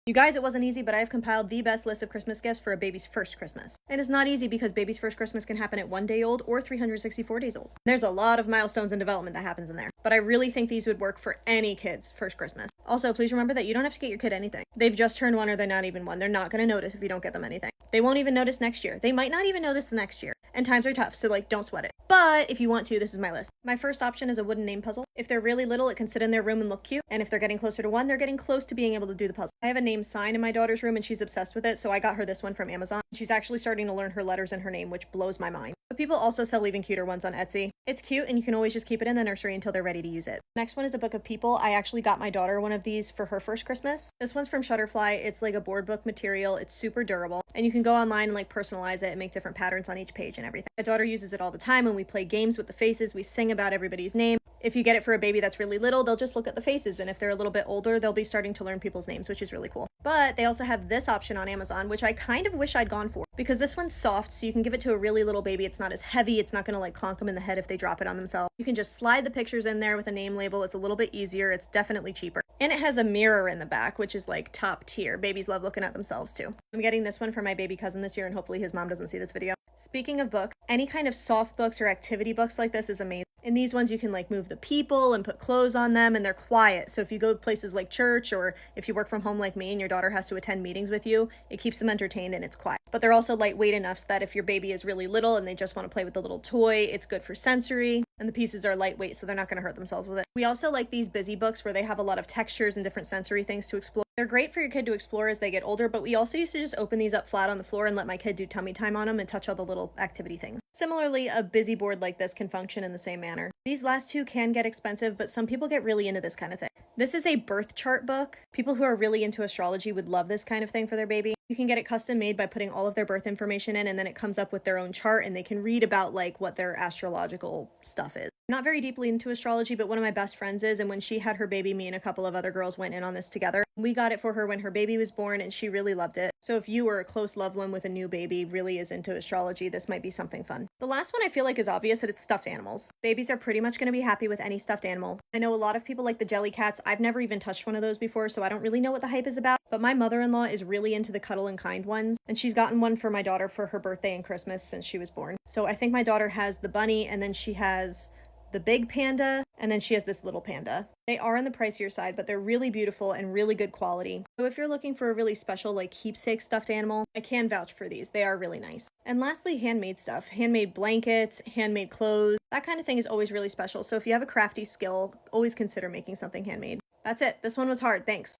You guys, it wasn't easy, but I've compiled the best list of Christmas gifts for a baby's first Christmas. And it's not easy because baby's first Christmas can happen at 1 day old or 364 days old. There's a lot of milestones in development that happens in there, but I really think these would work for any kid's first Christmas. Also, please remember that you don't have to get your kid anything. They've just turned 1 or they're not even 1. They're not going to notice if you don't get them anything. They won't even notice next year. They might not even notice the next year. And times are tough, so don't sweat it. But if you want to, this is my list. My first option is a wooden name puzzle. If they're really little, it can sit in their room and look cute. And if they're getting closer to 1, they're getting close to being able to do the puzzle. I have a name sign in my daughter's room and she's obsessed with it, so I got her this one from Amazon. She's actually starting to learn her letters and her name, which blows my mind. But people also sell even cuter ones on Etsy. It's cute and you can always just keep it in the nursery until they're ready to use it. Next one is a book of people. I actually got my daughter one of these for her first Christmas. This one's from Shutterfly. It's like a board book material. It's super durable and you can go online and personalize it and make different patterns on each page and everything. My daughter uses it all the time when we play games with the faces. We sing about everybody's name. If you get it for a baby that's really little, they'll just look at the faces, and if they're a little bit older, they'll be starting to learn people's names, which is really cool. But they also have this option on Amazon, which I kind of wish I'd gone for, because this one's soft, so you can give it to a really little baby. It's not as heavy. It's not going to clonk them in the head if they drop it on themselves. You can just slide the pictures in there with a name label. It's a little bit easier. It's definitely cheaper. And it has a mirror in the back, which is top tier. Babies love looking at themselves too. I'm getting this one for my baby cousin this year, and hopefully his mom doesn't see this video. Speaking of books, any kind of soft books or activity books like this is amazing. In these ones, you can move the people and put clothes on them, and they're quiet. So if you go to places like church, or if you work from home like me and your daughter has to attend meetings with you, it keeps them entertained and it's quiet. But they're also lightweight enough so that if your baby is really little and they just want to play with the little toy, it's good for sensory. And the pieces are lightweight, so they're not going to hurt themselves with it. We also like these busy books where they have a lot of textures and different sensory things to explore. They're great for your kid to explore as they get older, but we also used to just open these up flat on the floor and let my kid do tummy time on them and touch all the little activity things. Similarly, a busy board like this can function in the same manner. These last two can get expensive, but some people get really into this kind of thing. This is a birth chart book. People who are really into astrology would love this kind of thing for their baby. You can get it custom made by putting all of their birth information in, and then it comes up with their own chart, and they can read about what their astrological stuff is. I'm not very deeply into astrology, but one of my best friends is, and when she had her baby, me and a couple of other girls went in on this together. We got it for her when her baby was born, and she really loved it. So if you or a close loved one with a new baby really is into astrology, this might be something fun. The last one I feel is obvious, that it's stuffed animals. Babies are pretty much going to be happy with any stuffed animal. I know a lot of people like the jelly cats. I've never even touched one of those before, so I don't really know what the hype is about. But my mother-in-law is really into the Cuddle and Kind ones, and she's gotten one for my daughter for her birthday and Christmas since she was born. So I think my daughter has the bunny, and then she has the big panda, and then she has this little panda. They are on the pricier side, but they're really beautiful and really good quality. So if you're looking for a really special keepsake stuffed animal, I can vouch for these. They are really nice. And lastly, handmade stuff. Handmade blankets, handmade clothes. That kind of thing is always really special. So if you have a crafty skill, always consider making something handmade. That's it. This one was hard. Thanks.